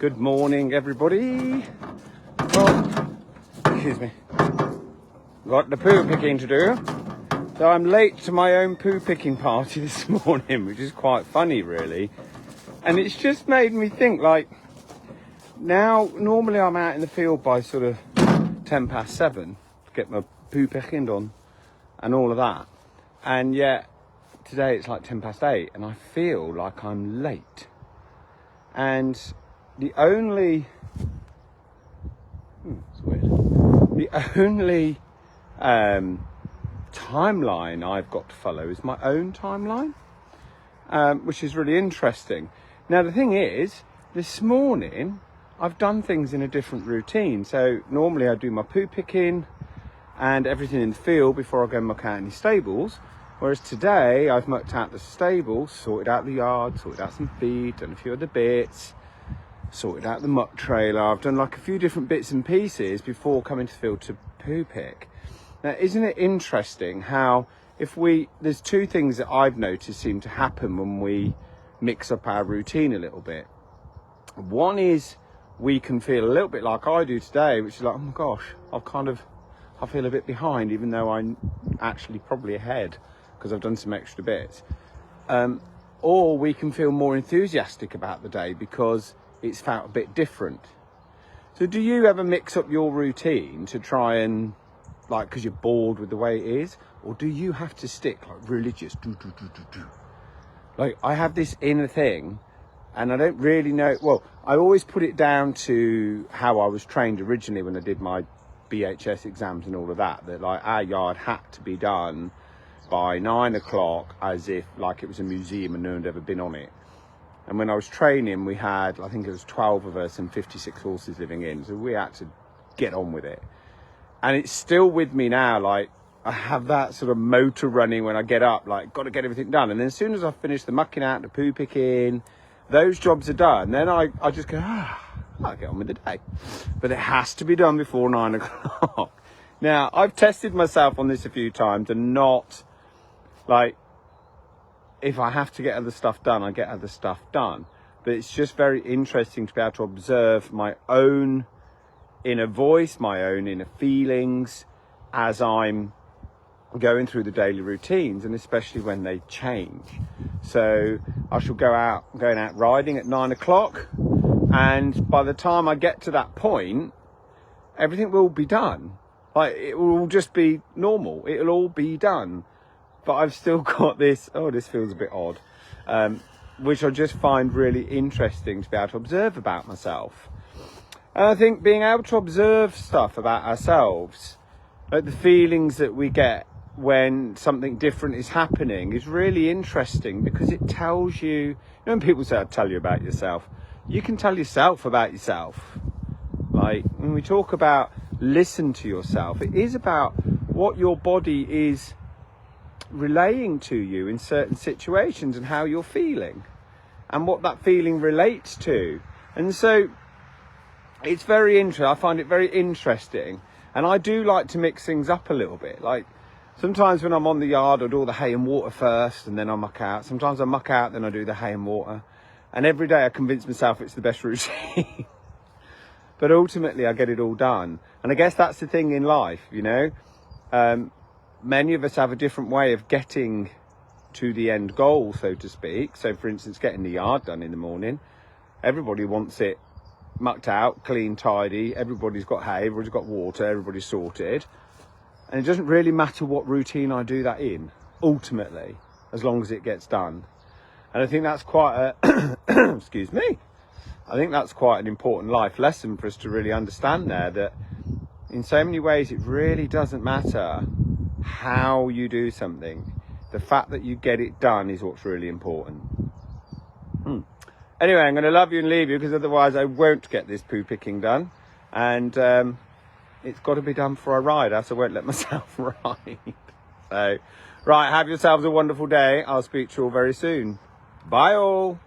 Good morning, everybody. Well, excuse me. Got the poo picking to do. So I'm late to my own poo picking party this morning, which is quite funny, really. And it's just made me think, like, now, normally I'm out in the field by sort of 7:10 to get my poo picking done and all of that. And yet, today it's like 8:10 and I feel like I'm late. And the only timeline I've got to follow is my own timeline, which is really interesting. Now the thing is, this morning I've done things in a different routine. So normally I do my poo picking and everything in the field before I go and muck out any stables. Whereas today I've mucked out the stables, sorted out the yard, sorted out some feed, done a few other bits, sorted out the muck trailer. I've done like a few different bits and pieces before coming to the field to poo pick. Now, isn't it interesting how there's two things that I've noticed seem to happen when we mix up our routine a little bit. One is we can feel a little bit like I do today, which is like, oh my gosh, I feel a bit behind, even though I'm actually probably ahead because I've done some extra bits. Or we can feel more enthusiastic about the day because it's felt a bit different. So do you ever mix up your routine to try and, like, because you're bored with the way it is? Or do you have to stick like religious, do? Like, I have this inner thing and I don't really know. Well, I always put it down to how I was trained originally when I did my BHS exams and all of that, that like our yard had to be done by 9 o'clock as if like it was a museum and no one had ever been on it. And when I was training, we had, I think it was 12 of us and 56 horses living in, so we had to get on with it. And it's still with me now, like I have that sort of motor running when I get up, like got to get everything done. And then as soon as I finish the mucking out, the poo picking, those jobs are done, then I just go, I'll get on with the day. But it has to be done before 9 o'clock. Now, I've tested myself on this a few times and not, like, if I have to get other stuff done, I get other stuff done. But it's just very interesting to be able to observe my own inner voice, my own inner feelings as I'm going through the daily routines, and especially when they change. So I shall going out riding at 9 o'clock. And by the time I get to that point, everything will be done. Like, it will all just be normal. It'll all be done. But I've still got this, this feels a bit odd, which I just find really interesting to be able to observe about myself. And I think being able to observe stuff about ourselves, like the feelings that we get when something different is happening, is really interesting because it tells you, when people say, I'll tell you about yourself, you can tell yourself about yourself. Like when we talk about listen to yourself, it is about what your body is relaying to you in certain situations and how you're feeling and what that feeling relates to. And so it's very interesting. I find it very interesting, and I do like to mix things up a little bit. Like sometimes when I'm on the yard, I do all the hay and water first and then I muck out. Sometimes I muck out, then I do the hay and water. And every day I convince myself it's the best routine. But ultimately I get it all done. And I guess that's the thing in life, you know. Many of us have a different way of getting to the end goal, so to speak. So for instance, getting the yard done in the morning. Everybody wants it mucked out, clean, tidy. Everybody's got hay, everybody's got water, everybody's sorted. And it doesn't really matter what routine I do that in, ultimately, as long as it gets done. And I think that's quite a, excuse me, I think that's quite an important life lesson for us to really understand there, that in so many ways it really doesn't matter how you do something. The fact that you get it done is what's really important. Anyway, I'm going to love you and leave you because otherwise I won't get this poo picking done. And it's got to be done before I ride, else I won't let myself ride. So, right, have yourselves a wonderful day. I'll speak to you all very soon. Bye all.